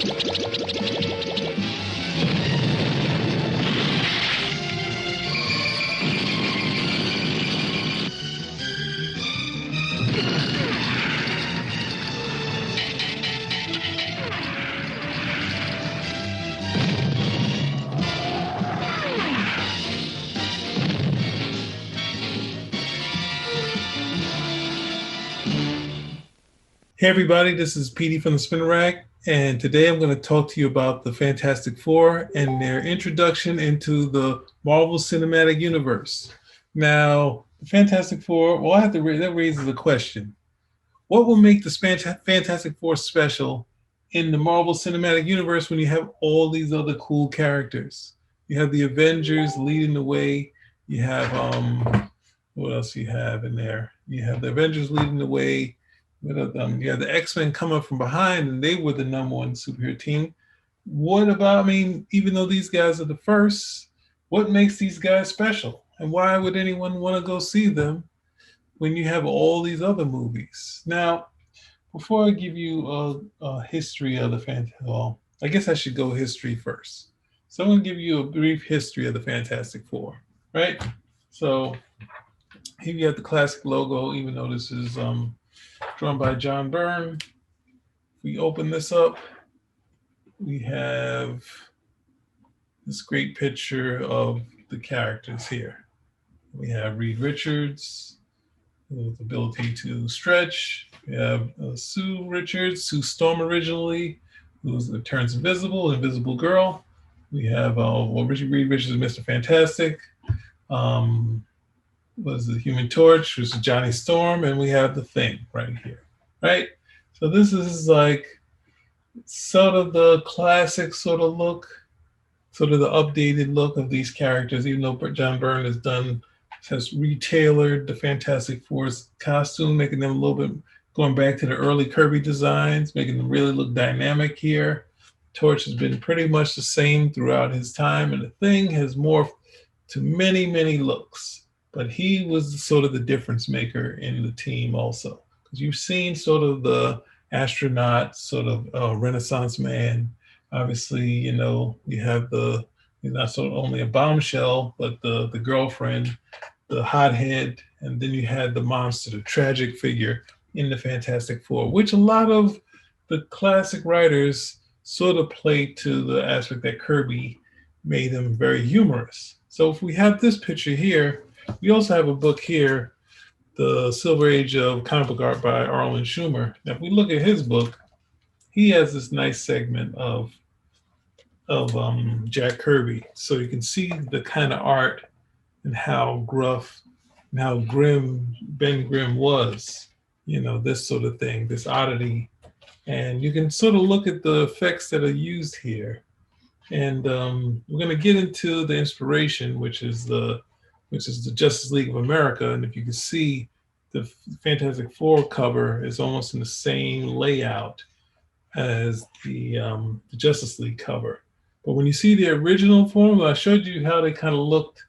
Hey everybody, this is Petey from the Spinner Rack, and today I'm going to talk to you about the Fantastic Four and their introduction into the Marvel Cinematic Universe. Now, the Fantastic Four, well, that raises a question. What will make the Fantastic Four special in the Marvel Cinematic Universe when you have all these other cool characters? You have the Avengers leading the way. You have what else you have in there? You have the Avengers leading the way. You have the X-Men come up from behind, and they were the number one superhero team. What about? I mean, even though these guys are the first, what makes these guys special? And why would anyone want to go see them when you have all these other movies? Now, before I give you a history of the well, I guess I should go history first. So I'm going to give you a brief history of the Fantastic Four, right? So here you have the classic logo, even though this is drawn by John Byrne. We open this up. We have this great picture of the characters here. We have Reed Richards with the ability to stretch. We have Sue Richards, Sue Storm originally, who turns invisible, Invisible Girl. We have Reed Richards, Mr. Fantastic. Was the Human Torch, which is Johnny Storm, and we have the Thing right here, right? So this is like sort of the classic sort of look, sort of the updated look of these characters, even though John Byrne has retailored the Fantastic Four's costume, making them a little bit, going back to the early Kirby designs, making them really look dynamic here. Torch has been pretty much the same throughout his time, and the Thing has morphed to many, many looks. But he was sort of the difference maker in the team also. Because you've seen sort of the astronaut, sort of Renaissance man. Obviously, you know, you have not sort of only a bombshell, but the girlfriend, the hothead, and then you had the monster, the tragic figure in the Fantastic Four, which a lot of the classic writers sort of played to the aspect that Kirby made them very humorous. So if we have this picture here, we also have a book here, The Silver Age of Comic Book Art by Arlen Schumer. Now, if we look at his book, he has this nice segment of Jack Kirby. So you can see the kind of art and how gruff and how grim Ben Grimm was, you know, this sort of thing, this oddity. And you can sort of look at the effects that are used here. And we're going to get into the inspiration, which is the Justice League of America. And if you can see, the Fantastic Four cover is almost in the same layout as the Justice League cover. But when you see the original form, I showed you how they kind of looked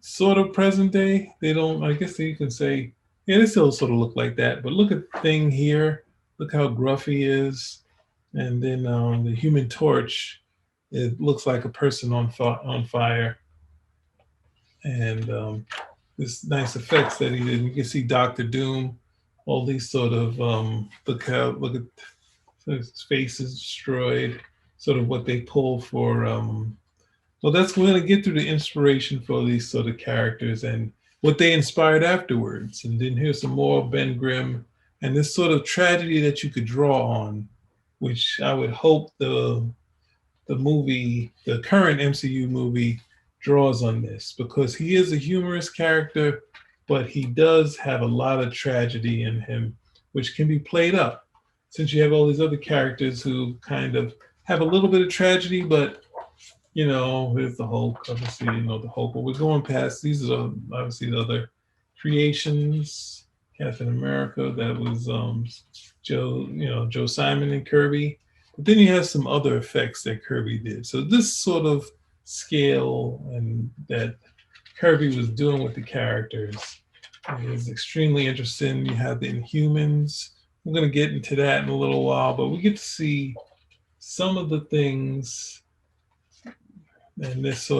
sort of present day. They don't, I guess you can say, yeah, they still sort of look like that. But look at the Thing here. Look how gruff he is. And then the Human Torch, it looks like a person on fire. And this nice effects that he did. You can see Doctor Doom, all these sort of look at his face is destroyed, sort of what they pull for. Well, we're going to get through the inspiration for these sort of characters and what they inspired afterwards. And then here's some more of Ben Grimm and this sort of tragedy that you could draw on, which I would hope the movie, the current MCU movie, draws on this, because he is a humorous character, but he does have a lot of tragedy in him, which can be played up. Since you have all these other characters who kind of have a little bit of tragedy, but you know, here's the Hulk, obviously, you know, the Hulk. But we're going past, these are obviously the other creations. Captain America, that was Joe Simon and Kirby. But then you have some other effects that Kirby did. So this sort of scale and that Kirby was doing with the characters is extremely interesting. You have the Inhumans. We're going to get into that in a little while, but we get to see some of the things and this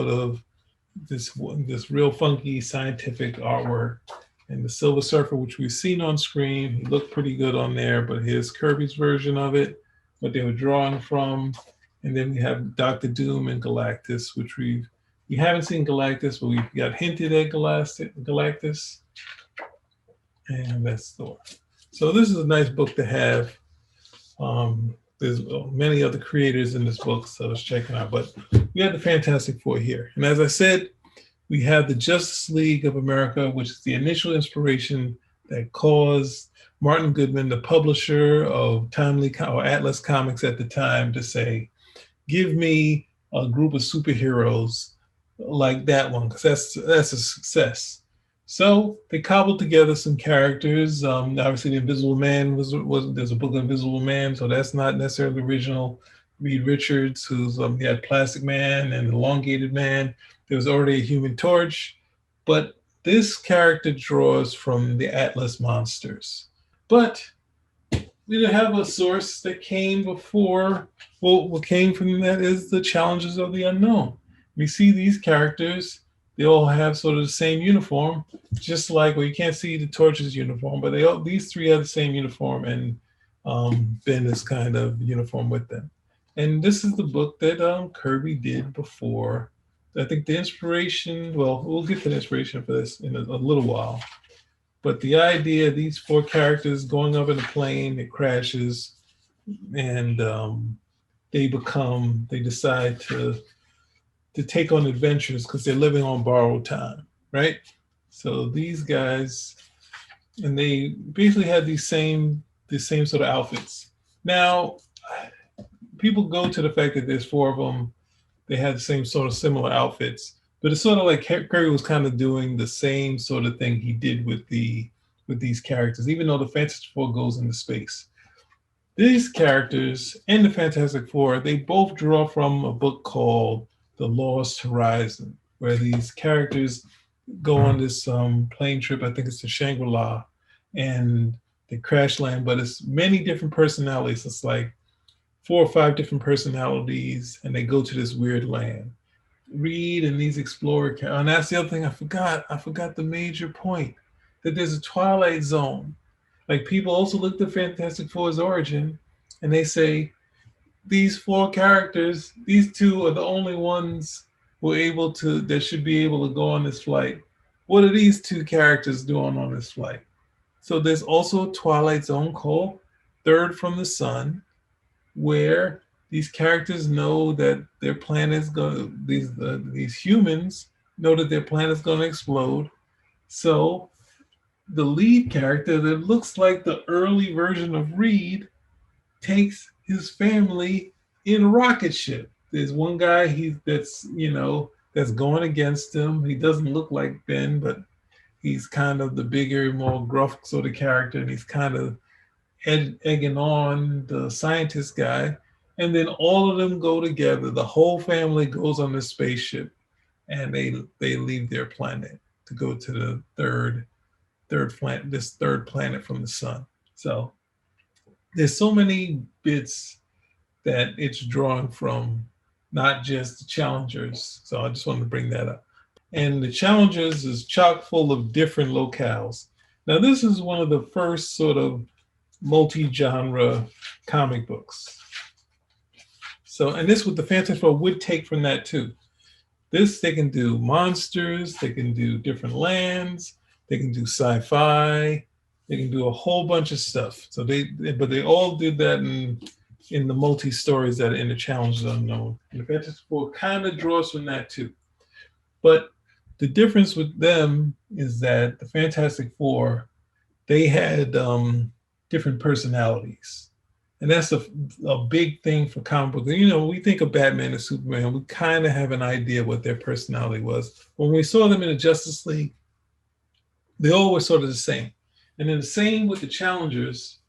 real funky scientific artwork. And the Silver Surfer, which we've seen on screen, he looked pretty good on there, but here's Kirby's version of it, what they were drawing from. And then we have Doctor Doom and Galactus, which we haven't seen Galactus, but we've got hinted at Galactus. And that's Thor. So this is a nice book to have. There's many other creators in this book, so let's check it out. But we have the Fantastic Four here. And as I said, we have the Justice League of America, which is the initial inspiration that caused Martin Goodman, the publisher of Atlas Comics at the time, to say, give me a group of superheroes like that one, because that's a success. So they cobbled together some characters. Obviously, the Invisible Man was there's a book of Invisible Man, so that's not necessarily original. Reed Richards, who's he had Plastic Man and Elongated Man. There was already a Human Torch, but this character draws from the Atlas monsters. But we have a source that came before. Well, what came from that is the Challenges of the Unknown. We see these characters. They all have sort of the same uniform, just like, well, you can't see the Torch's uniform, but these three have the same uniform, and Ben is kind of uniform with them. And this is the book that Kirby did before. I think the inspiration, well, we'll get to the inspiration for this in a little while. But the idea, these four characters going up in a plane, it crashes, and they decide to take on adventures because they're living on borrowed time, right? So these guys, and they basically had the same sort of outfits. Now, people go to the fact that there's four of them. They had the same sort of similar outfits, but it's sort of like Kirby was kind of doing the same sort of thing he did with these characters, even though the Fantastic Four goes into space. These characters and the Fantastic Four, they both draw from a book called The Lost Horizon, where these characters go on this plane trip. I think it's to Shangri-La, and they crash land, but it's many different personalities. It's like 4 or 5 different personalities, and they go to this weird land. Reed and these explorer characters, and that's the other thing I forgot. I forgot the major point, that there's a Twilight Zone. Like, people also look at Fantastic Four's origin, and they say, these 4 characters, these 2 are the only ones that should be able to go on this flight. What are these 2 characters doing on this flight? So there's also a Twilight Zone called Third from the Sun, where these characters know that their planet's going to, these humans know that their planet's going to explode. So the lead character that looks like the early version of Reed takes his family in a rocket ship. There's one guy that's going against him. He doesn't look like Ben, but he's kind of the bigger, more gruff sort of character, and he's kind of egging on the scientist guy. And then all of them go together. The whole family goes on this spaceship, and they leave their planet to go to the third planet from the sun. So there's so many bits that it's drawn from, not just the Challengers. So I just wanted to bring that up. And the Challengers is chock full of different locales. Now, this is one of the first sort of multi-genre comic books. So, and this, what the Fantastic Four would take from that too. This, they can do monsters, they can do different lands, they can do sci-fi, they can do a whole bunch of stuff. So but they all did that in the multi-stories that are in the Challenges Unknown. And the Fantastic Four kind of draws from that too. But the difference with them is that the Fantastic Four, they had different personalities. And that's a big thing for comic books. When we think of Batman and Superman, we kind of have an idea what their personality was. When we saw them in the Justice League, they all were sort of the same. And then the same with the Challengers.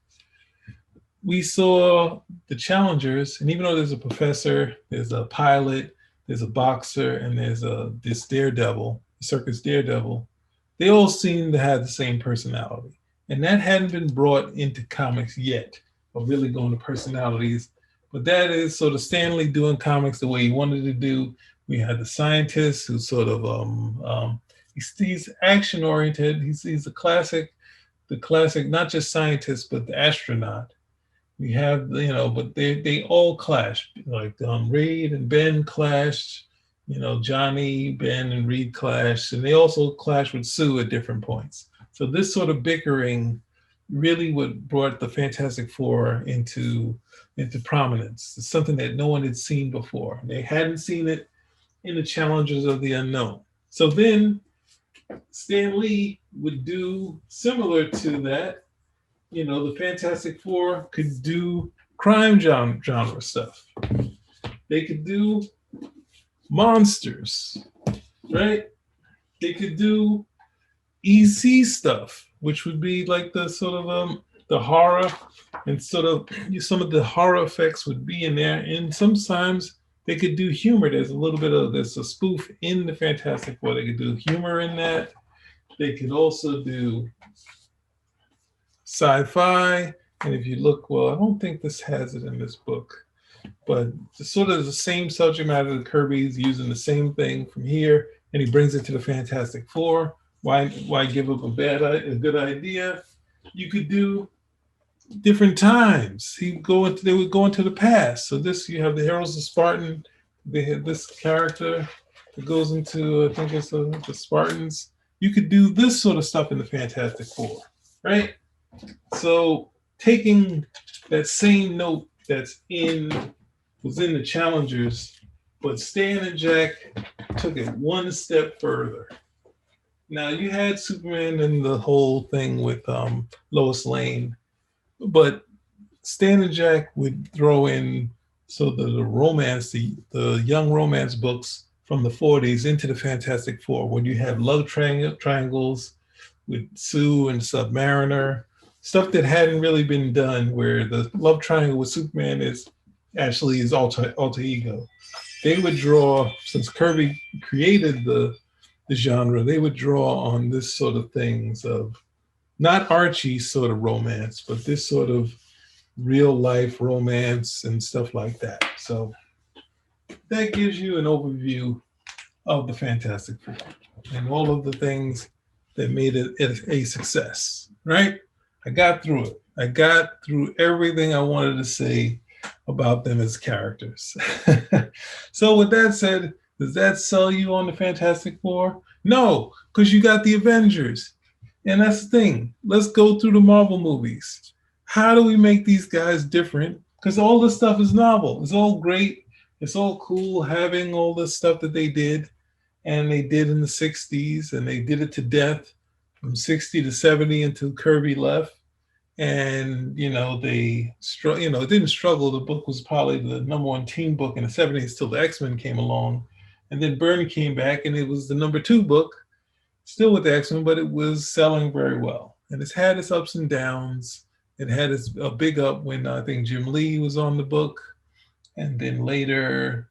We saw the Challengers, and even though there's a professor, there's a pilot, there's a boxer, and there's this Daredevil, Circus Daredevil, they all seem to have the same personality. And that hadn't been brought into comics yet, of really going to personalities But that is sort of Stan Lee doing comics the way he wanted to do. We had the scientist who sort of he's action oriented. He's the classic not just scientist but the astronaut. We have but they all clash. Like Reed and Ben clashed. Johnny, Ben, and Reed clashed, and they also clashed with Sue at different points. So this sort of bickering really what brought the Fantastic Four into prominence. It's something that no one had seen before. They hadn't seen it in the Challengers of the Unknown. So then Stan Lee would do similar to that. The Fantastic Four could do crime genre stuff. They could do monsters, right? They could do EC stuff, which would be like the sort of the horror, and sort of some of the horror effects would be in there. And sometimes they could do humor. There's a spoof in the Fantastic Four. They could do humor in that. They could also do sci-fi. And if you look, well, I don't think this has it in this book, but it's sort of the same subject matter. The Kirby's using the same thing from here, and he brings it to the Fantastic Four. Why give up a good idea? You could do different times. They would go into the past. So you have the Heroes of Spartan. They have this character that goes into, I think it's the Spartans. You could do this sort of stuff in the Fantastic Four, right? So taking that same note was in the Challengers, but Stan and Jack took it one step further. Now you had Superman and the whole thing with Lois Lane, but Stan and Jack would throw in the romance, the young romance books from the 40s into the Fantastic Four, when you have love triangles with Sue and Submariner, stuff that hadn't really been done, where the love triangle with Superman is actually his alter ego. They would draw, since Kirby created the genre, they would draw on this sort of things of not Archie sort of romance, but this sort of real life romance and stuff like that. So that gives you an overview of the Fantastic Four and all of the things that made it a success, right? I got through it. I got through everything I wanted to say about them as characters. So with that said, does that sell you on the Fantastic Four? No, because you got the Avengers. And that's the thing. Let's go through the Marvel movies. How do we make these guys different? Because all this stuff is novel. It's all great. It's all cool having all this stuff that they did. And they did in the 60s. And they did it to death from 60 to 70 until Kirby left. And, they it didn't struggle. The book was probably the number one teen book in the 70s till the X-Men came along. And then Byrne came back and it was the number 2 book, still with the X-Men, but it was selling very well. And it's had its ups and downs. It had a big up when I think Jim Lee was on the book. And then later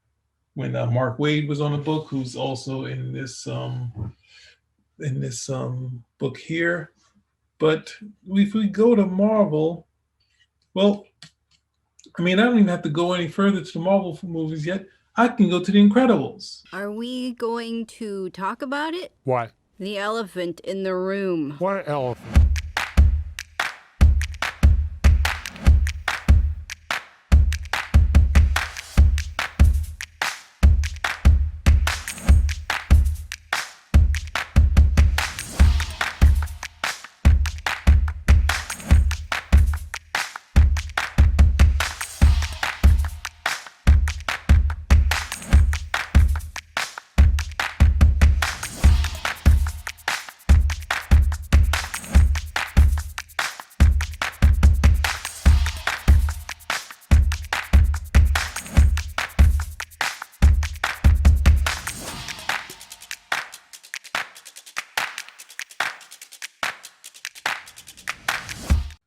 when Mark Waid was on the book, who's also in this book here. But if we go to Marvel, well, I don't even have to go any further to the Marvel movies yet. I can go to The Incredibles. Are we going to talk about it? What? The elephant in the room. What elephant?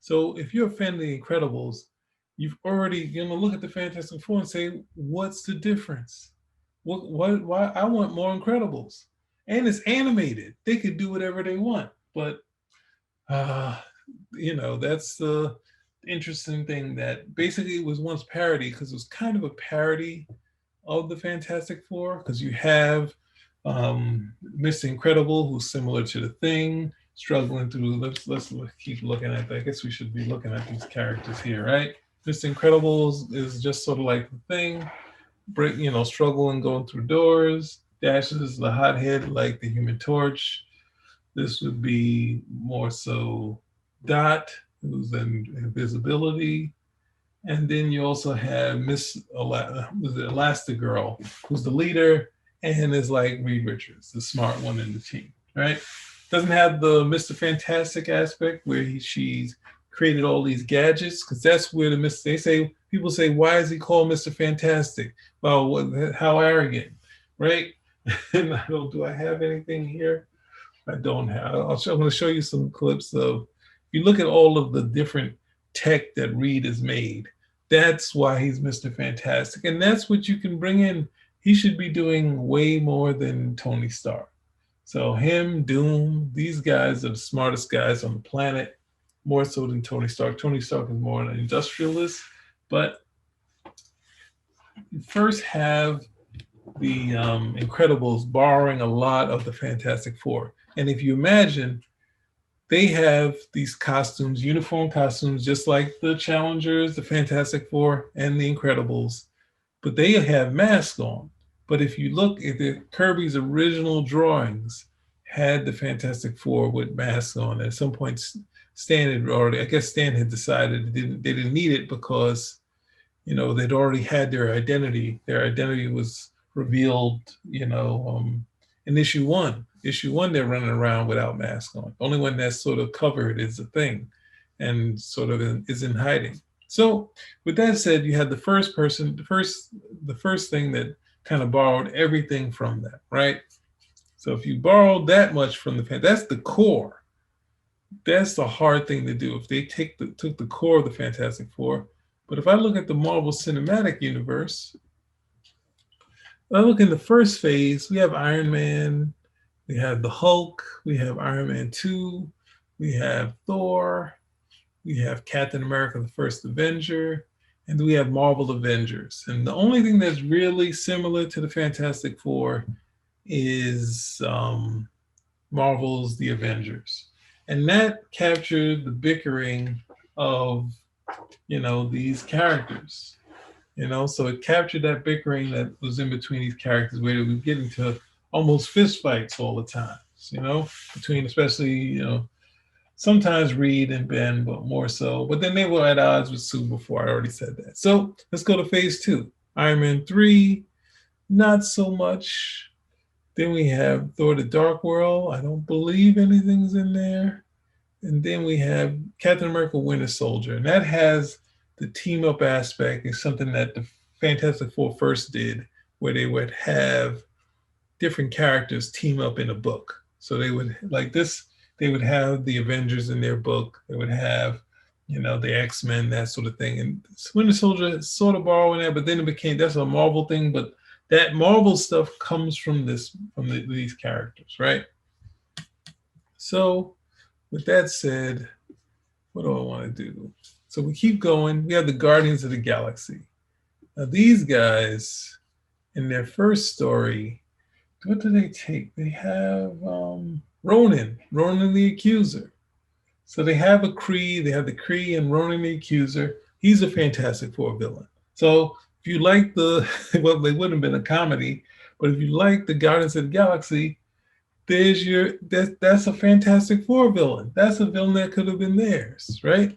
So if you're a fan of The Incredibles, you've already, look at the Fantastic Four and say, what's the difference? Why I want more Incredibles. And it's animated. They could do whatever they want. But, that's the interesting thing that basically it was once parody because it was kind of a parody of the Fantastic Four because you have Mr. Incredible, who's similar to the Thing, struggling through. Keep looking at that. I guess we should be looking at these characters here, right? Mr. Incredible is just sort of like the Thing, struggling going through doors. Dash is the hothead like the Human Torch. This would be more so Dot, who's in invisibility. And then you also have Elastigirl, who's the leader and is like Reed Richards, the smart one in the team, right? Doesn't have the Mr. Fantastic aspect where she's created all these gadgets, because that's where they say, people say, why is he called Mr. Fantastic? Well, how arrogant, right? And do I have anything here? I don't have. I'm going to show you some clips of. If you look at all of the different tech that Reed has made, that's why he's Mr. Fantastic, and that's what you can bring in. He should be doing way more than Tony Stark. So him, Doom, these guys are the smartest guys on the planet, more so than Tony Stark. Tony Stark is more an industrialist, but you first have the Incredibles borrowing a lot of the Fantastic Four. And if you imagine, they have these costumes, uniform costumes, just like the Challengers, the Fantastic Four, and the Incredibles, but they have masks on. But if you look at Kirby's original drawings, had the Fantastic Four with masks on. At some point, Stan had already, I guess Stan had decided they didn't need it because they'd already had their identity. Their identity was revealed, in issue one. Issue one, they're running around without masks on. The only one that's sort of covered is the Thing, and sort of is in hiding. So, with that said, you had the first thing that kind of borrowed everything from that, right? So, if you borrowed that much from that's the core. That's the hard thing to do. If they took the core of the Fantastic Four, but if I look at the Marvel Cinematic Universe, I look in the first phase, we have Iron Man, we have the Hulk, we have Iron Man 2, we have Thor, we have Captain America, the First Avenger, and we have Marvel Avengers. And the only thing that's really similar to the Fantastic Four is Marvel's The Avengers. And that captured the bickering of, these characters. So it captured that bickering that was in between these characters, where we get into almost fist fights all the time, between especially, sometimes Reed and Ben, but more so. But then they were at odds with Sue before. I already said that. So let's go to phase two. Iron Man 3, not so much. Then we have Thor the Dark World. I don't believe anything's in there. And then we have Captain America Winter Soldier. And that has the team up aspect. Is something that the Fantastic Four first did, where they would have different characters team up in a book. So they would, like this, they would have the Avengers in their book. They would have, the X-Men, that sort of thing. And Winter Soldier is sort of borrowing that, but then that's a Marvel thing. But that Marvel stuff comes from these characters, right? So with that said, what do I want to do? So we keep going. We have the Guardians of the Galaxy. Now these guys, in their first story, what do they take? They have Ronan the Accuser. So they have a Kree. They have the Kree and Ronan the Accuser. He's a Fantastic Four villain. So if you like well, they wouldn't have been a comedy, but if you like the Guardians of the Galaxy, that's a Fantastic Four villain. That's a villain that could have been theirs, right?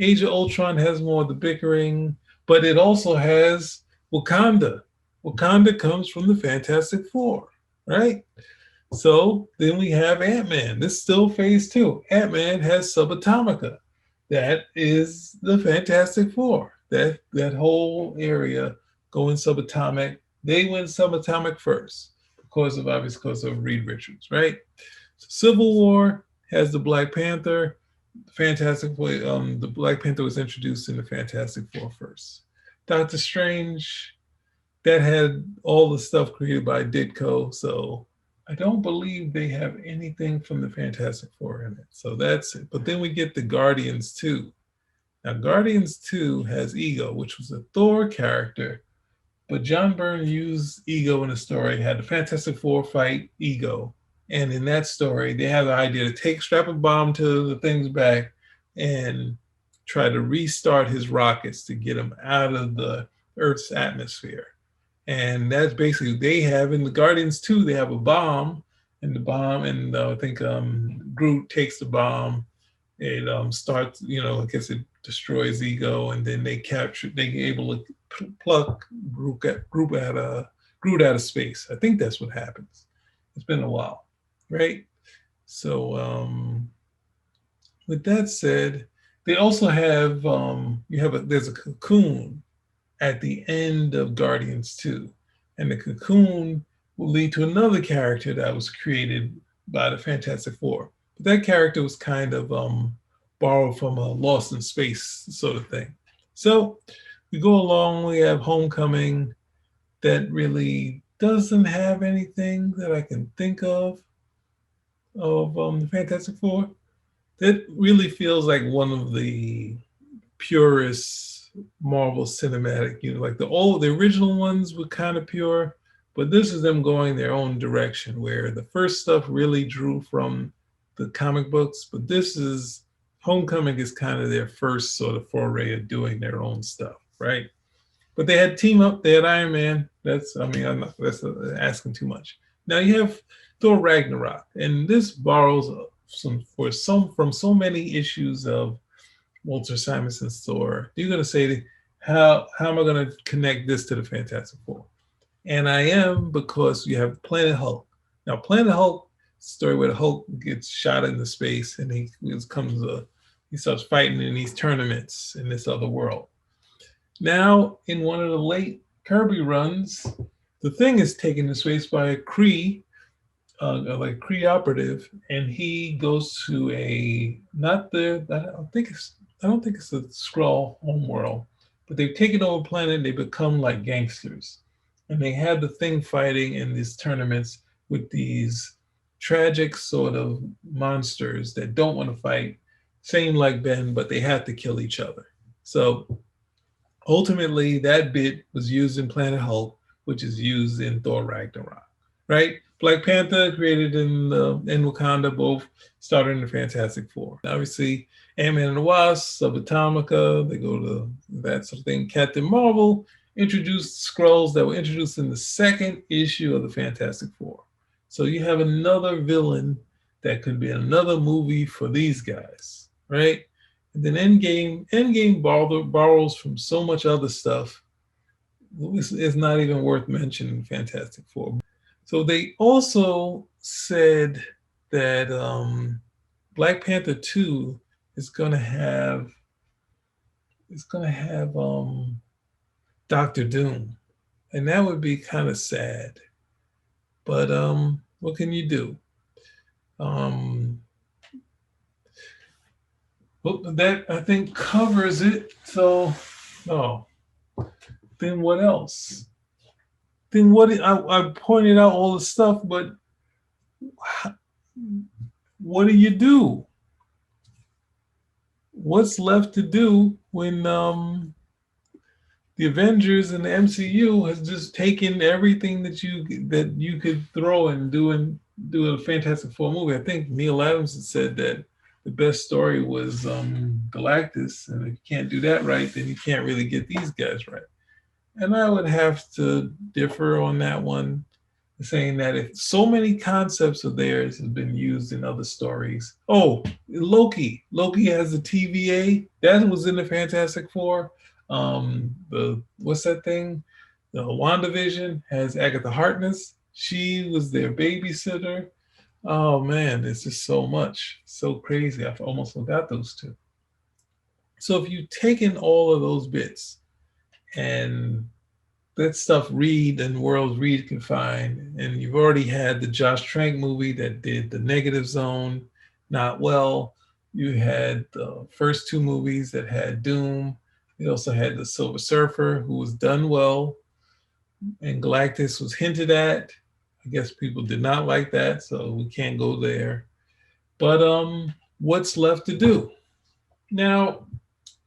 Age of Ultron has more of the bickering, but it also has Wakanda. Wakanda comes from the Fantastic Four, right? So then we have Ant-Man. This is still phase two. Ant-Man has Subatomica. That is the Fantastic Four. That whole area going subatomic. They went subatomic first because of Reed Richards, right? So Civil War has the Black Panther. The Black Panther was introduced in the Fantastic Four first. Doctor Strange, that had all the stuff created by Ditko, so I don't believe they have anything from the Fantastic Four in it. So that's it. But then we get the Guardians too. Now, Guardians 2 has Ego, which was a Thor character, but John Byrne used Ego in the story, had the Fantastic Four fight Ego. And in that story, they have the idea to strap a bomb to the thing's back and try to restart his rockets to get him out of the Earth's atmosphere. And that's basically, they have in the Guardians 2, they have a bomb, and the bomb, and I think Groot takes the bomb. It starts, I guess it destroys Ego, and then they able to pluck Groot out of space. I think that's what happens. It's been a while, right? So with that said, they also have there's a cocoon at the end of Guardians 2. And the cocoon will lead to another character that was created by the Fantastic Four. But that character was kind of borrowed from a Lost in Space sort of thing. So we go along, we have Homecoming that really doesn't have anything that I can think of the Fantastic Four. That really feels like one of the purest Marvel cinematic, like the original ones were kind of pure, but this is them going their own direction where the first stuff really drew from the comic books, but this is Homecoming is kind of their first sort of foray of doing their own stuff, right? But they had team up, they had Iron Man. That's asking too much. Now you have Thor Ragnarok, and this borrows from so many issues of Walter Simonson's Thor. You're going to say, how am I going to connect this to the Fantastic Four? And I am, because you have Planet Hulk. Now, Planet Hulk, story where the Hulk gets shot into space and he starts fighting in these tournaments in this other world. Now, in one of the late Kirby runs, the Thing is taken to space by a Kree, like Kree operative, and he goes to I don't think it's a Skrull homeworld, but they've taken over a planet. They become like gangsters, and they have the Thing fighting in these tournaments with these tragic sort of monsters that don't want to fight, same like Ben, but they have to kill each other. So ultimately, that bit was used in Planet Hulk, which is used in Thor Ragnarok, right? Black Panther created in Wakanda, both started in the Fantastic Four. Obviously, Ant-Man and the Wasp, Subatomica, they go to that sort of thing. Captain Marvel introduced Skrulls that were introduced in the second issue of the Fantastic Four. So you have another villain that could be another movie for these guys, right? And then Endgame borrows from so much other stuff. It's not even worth mentioning Fantastic Four. So they also said that Black Panther 2 is going to have Doctor Doom, and that would be kind of sad. But what can you do? Well, that I think covers it. So, then what else? Then I pointed out all the stuff, but what do you do? What's left to do when the Avengers and the MCU has just taken everything that you could throw and do a Fantastic Four movie? I think Neil Adams had said that the best story was Galactus, and if you can't do that right, then you can't really get these guys right. And I would have to differ on that one, saying that if so many concepts of theirs have been used in other stories. Oh, Loki has the TVA that was in the Fantastic Four. What's that thing? The WandaVision has Agatha Harkness. She was their babysitter. Oh man, it's just so much, so crazy. I almost forgot those two. So if you've taken all of those bits and that stuff Reed and Worlds Reed can find, and you've already had the Josh Trank movie that did the Negative Zone not well. You had the first two movies that had Doom. You also had the Silver Surfer, who was done well, and Galactus was hinted at. I guess people did not like that, so we can't go there. But what's left to do? Now,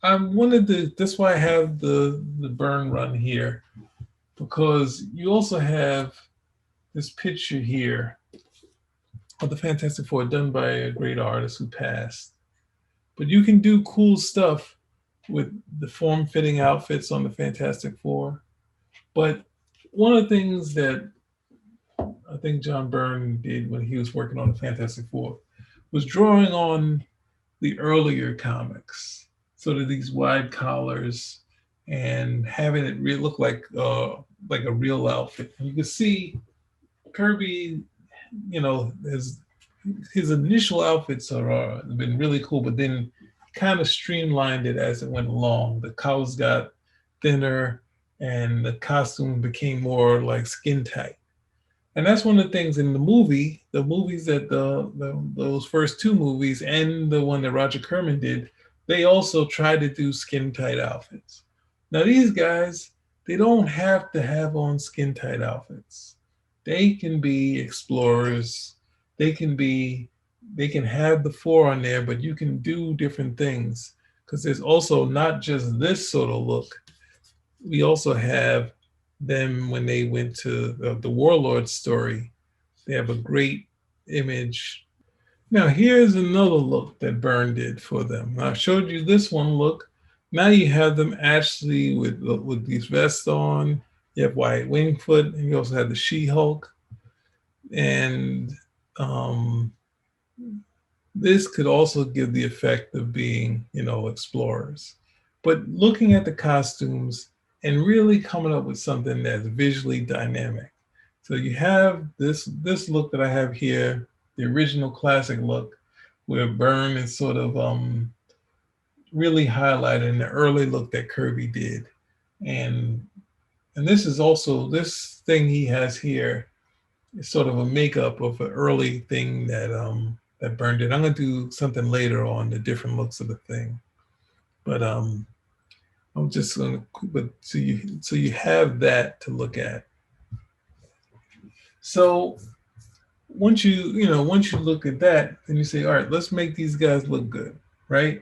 I wanted to. That's why I have the burn run here, because you also have this picture here of the Fantastic Four done by a great artist who passed. But you can do cool stuff with the form fitting outfits on the Fantastic Four. But one of the things that I think John Byrne did when he was working on the Fantastic Four was drawing on the earlier comics, sort of these wide collars and having it look like a real outfit. And you can see Kirby, his initial outfits are have been really cool, but then kind of streamlined it as it went along. The colors got thinner, and the costume became more like skin tight. And that's one of the things in the movies that those first two movies and the one that Roger Corman did, they also tried to do skin tight outfits. Now these guys, they don't have to have on skin tight outfits. They can be explorers. They can be they can have the four on there, but you can do different things because there's also not just this sort of look. We also have them when they went to the Warlord story. They have a great image. Now, here's another look that Byrne did for them. I showed you this one look. Now you have them actually with these vests on. You have White Wingfoot, and you also have the She-Hulk. And this could also give the effect of being, explorers. But looking at the costumes and really coming up with something that's visually dynamic. So you have this look that I have here, the original classic look, where Byrne is sort of really highlighting the early look that Kirby did, and this is also this thing he has here is sort of a makeup of an early thing that Byrne did. I'm gonna do something later on the different looks of the thing, but I'm just gonna but so you have that to look at. So once you look at that, then you say, all right, let's make these guys look good, right?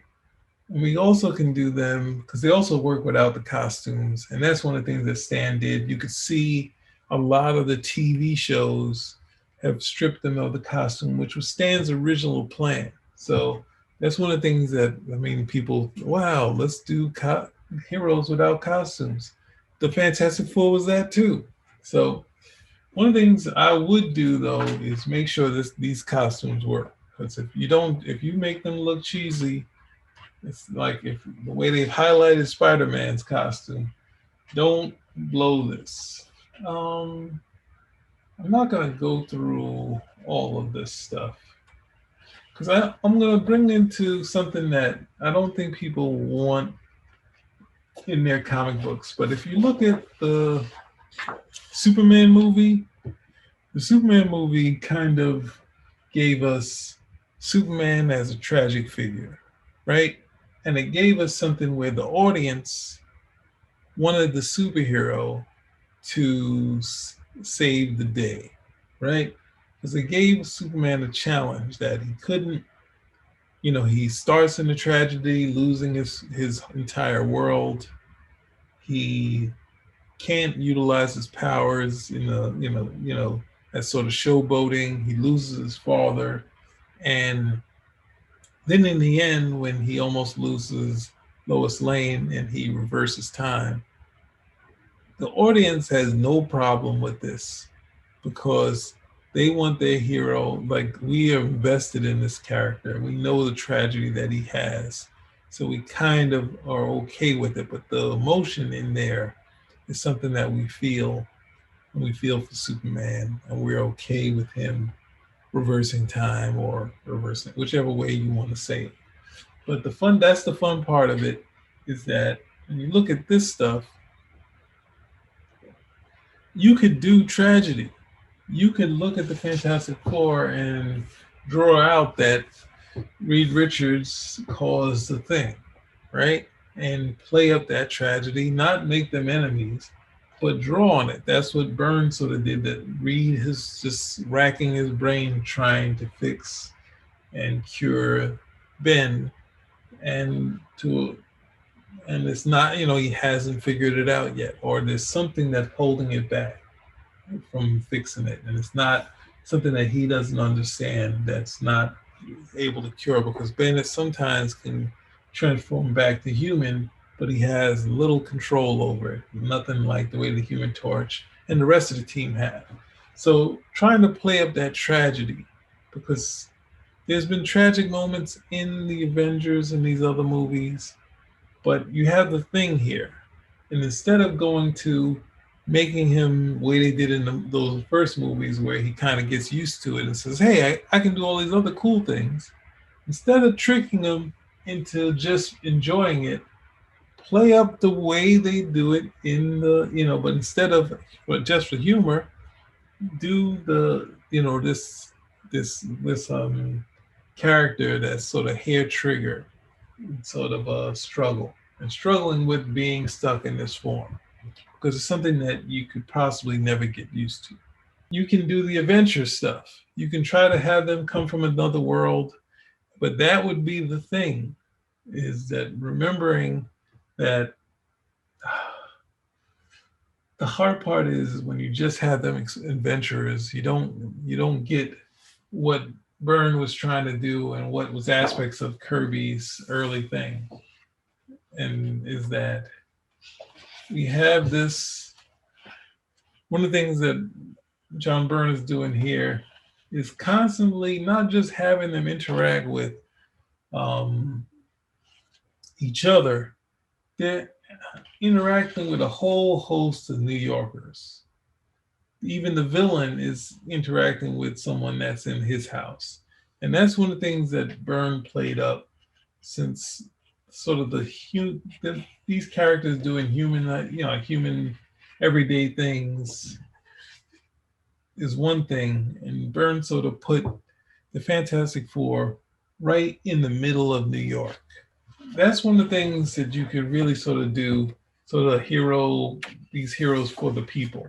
And we also can do them because they also work without the costumes, and that's one of the things that Stan did. You could see a lot of the TV shows have stripped them of the costume, which was Stan's original plan. So that's one of the things that people, wow, let's do heroes without costumes. The Fantastic Four was that too. So one of the things I would do though is make sure these costumes work. Because if you make them look cheesy, it's like if the way they've highlighted Spider-Man's costume, don't blow this. I'm not going to go through all of this stuff because I'm going to bring into something that I don't think people want in their comic books. But if you look at the Superman movie, the Superman movie kind of gave us Superman as a tragic figure, right? And it gave us something where the audience wanted the superhero to save the day, right? Because it gave Superman a challenge that he couldn't, he starts in a tragedy, losing his entire world. He can't utilize his powers in a, as sort of showboating. He loses his father. And then in the end, when he almost loses Lois Lane and he reverses time, the audience has no problem with this because they want their hero. Like, we are invested in this character. We know the tragedy that he has. So we kind of are okay with it. But the emotion in there is something that we feel, and we feel for Superman, and we're okay with him reversing time or reversing, whichever way you want to say it. But that's the fun part of it, is that when you look at this stuff, you could do tragedy. You could look at the Fantastic Four and draw out that Reed Richards caused the thing, right? And play up that tragedy, not make them enemies, but draw on it. That's what Byrne sort of did. That Reed is just racking his brain trying to fix and cure Ben, and to and it's not, he hasn't figured it out yet, or there's something that's holding it back from fixing it, and it's not something that he doesn't understand, that's not able to cure, because Bennett sometimes can transform back to human, but he has little control over it, nothing like the way the Human Torch and the rest of the team have. So trying to play up that tragedy, because there's been tragic moments in the Avengers and these other movies, but you have the Thing here, and instead of going to making him the way they did in those first movies, where he kind of gets used to it and says, "Hey, I can do all these other cool things," instead of tricking him into just enjoying it, play up the way they do it in but instead of, but just for humor, do the this character that's sort of hair trigger, sort of a struggle and struggling with being stuck in this form, because it's something that you could possibly never get used to. You can do the adventure stuff. You can try to have them come from another world, but that would be the thing, is that remembering that the hard part is when you just have them adventurers, you don't get what Byrne was trying to do and what was aspects of Kirby's early thing, and is that we have this. One of the things that John Byrne is doing here is constantly not just having them interact with um, each other, they're interacting with a whole host of New Yorkers. Even the villain is interacting with someone that's in his house. And that's one of the things that Byrne played up, since sort of these characters doing human everyday things is one thing, and Byrne sort of put the Fantastic Four right in the middle of New York. That's one of the things that you could really sort of do, sort of these heroes for the people,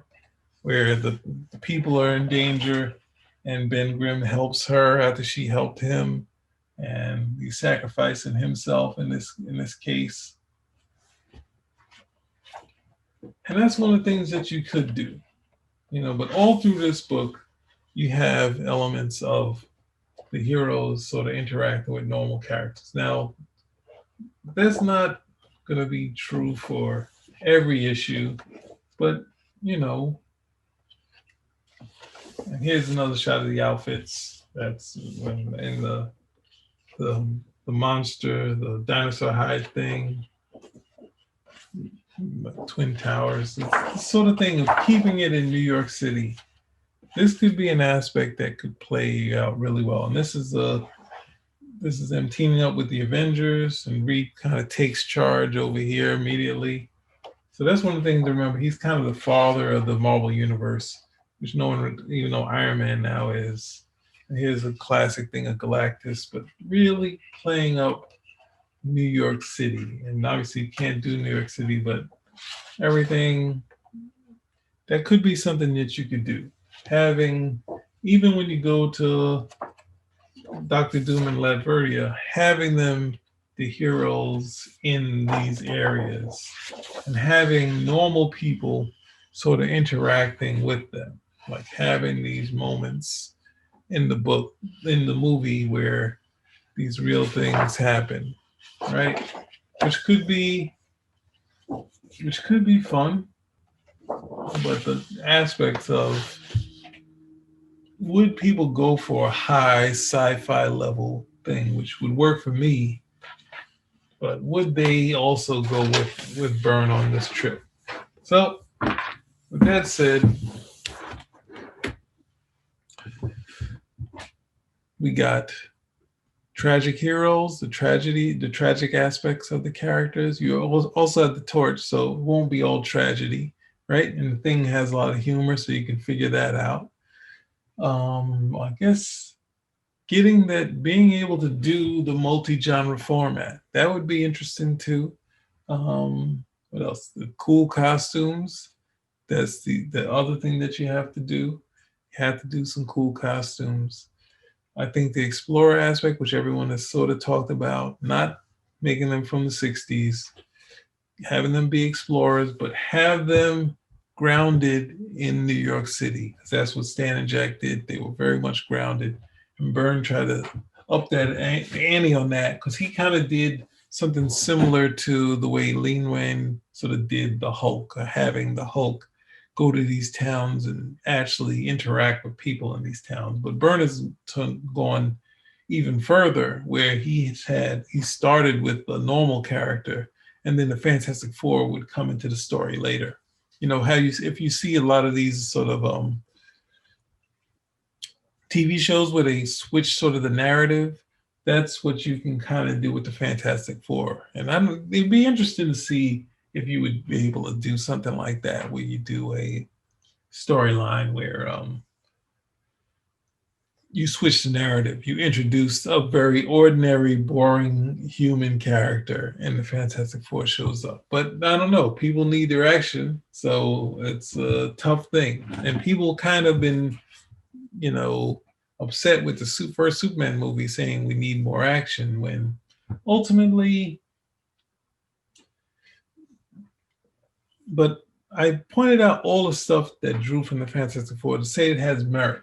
where the people are in danger, and Ben Grimm helps her after she helped him, and he's sacrificing himself in this case. And that's one of the things that you could do, but all through this book, you have elements of the heroes sort of interacting with normal characters. Now, that's not going to be true for every issue, but you know, and here's another shot of the outfits. That's in the the monster, the dinosaur hide thing, Twin Towers, the sort of thing of keeping it in New York City. This could be an aspect that could play out really well. And this is them teaming up with the Avengers, and Reed kind of takes charge over here immediately. So that's one of the things to remember. He's kind of the father of the Marvel Universe, which no one would even know Iron Man now is. And here's a classic thing of Galactus, but really playing up New York City. And obviously you can't do New York City, but everything that could be something that you could do. Having, even when you go to Doctor Doom and Latveria, having them the heroes in these areas, and having normal people sort of interacting with them, like having these moments in the book, in the movie, where these real things happen, right? Which could be fun, but the aspects of, would people go for a high sci-fi level thing, which would work for me, but would they also go with Byrne on this trip? So, with that said, we got tragic heroes, the tragic aspects of the characters. You also have the Torch, so it won't be all tragedy, right? And the Thing has a lot of humor, so you can figure that out. I guess being able to do the multi-genre format, that would be interesting too. What else? The cool costumes. That's the other thing that you have to do. You have to do some cool costumes. I think the explorer aspect, which everyone has sort of talked about, not making them from the 60s, having them be explorers, but have them grounded in New York City. That's what Stan and Jack did. They were very much grounded. And Byrne tried to up that ante on that because he kind of did something similar to the way Lin Wen sort of did the Hulk, or having the Hulk go to these towns and actually interact with people in these towns. But Byrne has gone even further, where he started with a normal character, and then the Fantastic Four would come into the story later. You know how you if you see a lot of these sort of TV shows where they switch sort of the narrative, that's what you can kind of do with the Fantastic Four. And it'd be interesting to see if you would be able to do something like that, where you do a storyline where you switch the narrative. You introduce a very ordinary, boring human character, and the Fantastic Four shows up. But I don't know. People need their action, so it's a tough thing. And people kind of been, you know, upset with the first Superman movie, saying we need more action. When ultimately, but I pointed out all the stuff that drew from the Fantastic Four to say it has merit,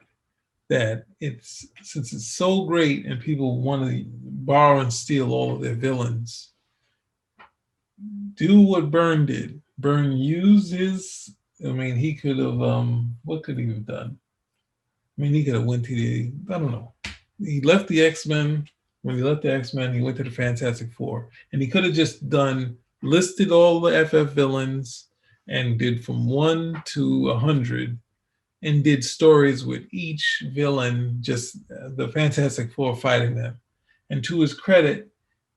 that it's since it's so great and people want to borrow and steal all of their villains, do what Byrne did. Byrne used his. I mean, he could have. What could he have done? I mean, he could have went to the. I don't know. He left the X-Men. When he left the X-Men, he went to the Fantastic Four, and he could have just listed all the FF villains and did from 1 to 100 and did stories with each villain, just the Fantastic Four fighting them. And to his credit,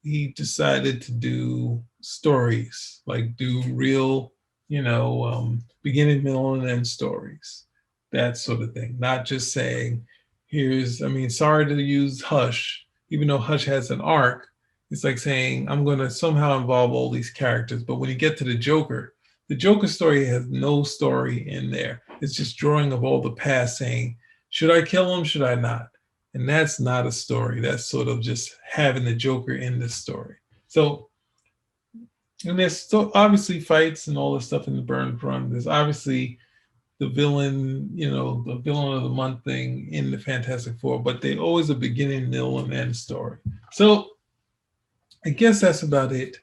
he decided to do stories, like do real, beginning, middle, and end stories, that sort of thing. Not just saying, sorry to use Hush, even though Hush has an arc. It's like saying, I'm going to somehow involve all these characters. But when you get to the Joker story has no story in there. It's just drawing of all the past, saying, should I kill him? Should I not? And that's not a story. That's sort of just having the Joker in the story. So, and there's still obviously fights and all this stuff in the Byrne run. There's obviously the villain, the villain of the month thing in the Fantastic Four, but they always a beginning, middle, and end story. So I guess that's about it.